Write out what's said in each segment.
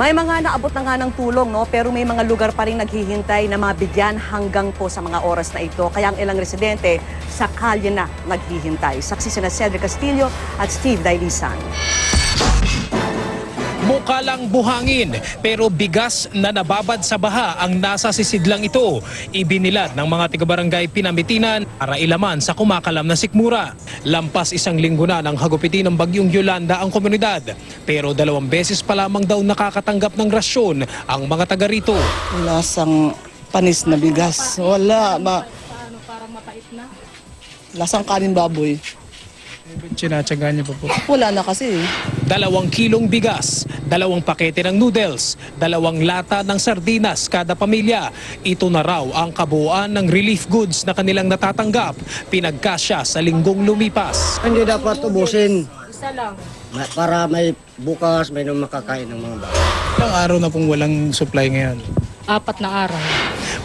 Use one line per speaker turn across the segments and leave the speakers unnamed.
May mga naabot na nga ng tulong, no? Pero may mga lugar pa rin naghihintay na mabigyan hanggang po sa mga oras na ito. Kaya ang ilang residente sa kalye na naghihintay. Saksi sina Cedric Castillo at Steve Dailisan.
Mukha lang buhangin pero bigas na nababad sa baha ang nasa sisidlang ito. Ibinilad ng mga tiga-barangay Pinamitinan para ilaman sa kumakalam na sikmura. Lampas isang linggo na ng hagupitin ng bagyong Yolanda ang komunidad. Pero 2 beses pa lamang daw nakakatanggap ng rasyon ang mga taga rito.
Lasang panis na bigas. Wala. Lasang kanin baboy.
Sinatsaga niyo pa po.
Wala na kasi.
2 kilong bigas, 2 pakete ng noodles, 2 lata ng sardinas kada pamilya. Ito na raw ang kabuuan ng relief goods na kanilang natatanggap. Pinagkasya sa linggong lumipas.
Hindi dapat ubusin.
Isa lang.
Para may bukas, may makakain ng mga bata.
Ilang araw na pong walang supply ngayon?
4 na araw.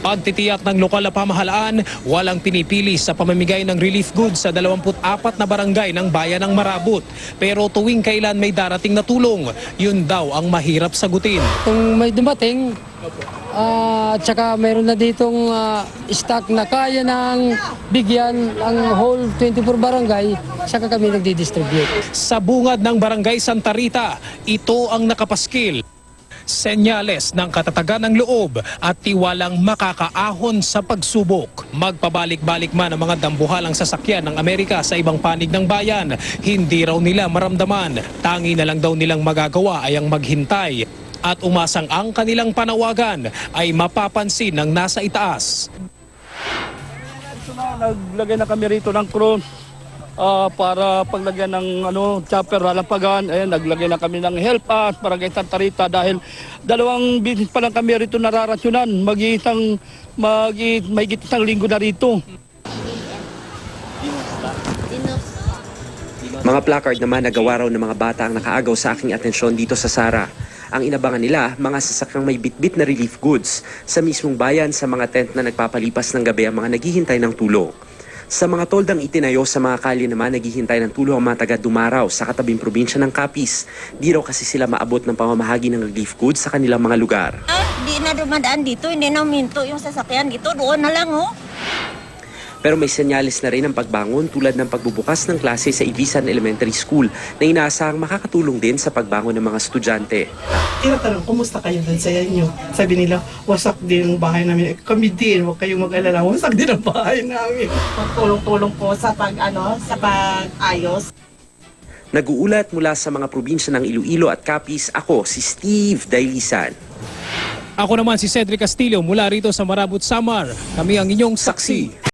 Pagtitiyak ng lokal na pamahalaan, walang pinipili sa pamamigay ng relief goods sa 24 na barangay ng bayan ng Marabot. Pero tuwing kailan may darating na tulong, yun daw ang mahirap sagutin.
Kung may dumating, at saka mayroon na ditong stock na kaya ng bigyan ang whole 24 barangay, saka kami nagdi-distribute.
Sa bungad ng barangay Santa Rita, ito ang nakapaskil. Senyales ng katatagan ng loob at tiwalang makakaahon sa pagsubok. Magpabalik-balik man ang mga dambuhalang sasakyan ng Amerika sa ibang panig ng bayan, hindi raw nila maramdaman. Tangi na lang daw nilang magagawa ay ang maghintay at umasang ang kanilang panawagan ay mapapansin ng nasa itaas.
Naglagay na kami rito ng crown para paglagyan ng chopper lalampagan. Ayan, naglagay na kami ng help us barangay Santa Rita dahil 2 business pa lang kami rito nararasyonan. May isang linggo na rito.
Mga placard naman nagawa raw ng mga bata ang nakaagaw sa aking atensyon dito sa Sara. Ang inabangan nila, mga sasakyang may bitbit na relief goods sa mismong bayan sa mga tent na nagpapalipas ng gabi ang mga naghihintay ng tulong. Sa mga toldang itinayo sa mga kalye naman, naghihintay ng tulong ang mga taga Dumaraw sa katabing probinsya ng Capiz. Di raw kasi sila maabot ng pamamahagi ng relief goods sa kanilang mga lugar.
Hindi na dumadaan dito, hindi na minto yung sasakyan dito, doon na lang
Pero may senyales na rin ang pagbangon tulad ng pagbubukas ng klase sa Ibisan Elementary School na inaasahang makakatulong din sa pagbangon ng mga estudyante.
Tinatanong, kumusta kayo dun sa inyo? Sabi nila, wasak din ang bahay namin. Kami din, huwag kayong mag-alala, wasak din ang bahay namin. Tulong-tulong po sa pag-ayos.
Nag-uulat mula sa mga probinsya ng Iloilo at Capiz, ako si Steve Dailisan.
Ako naman si Cedric Castillo mula rito sa Marabot, Samar. Kami ang inyong saksi.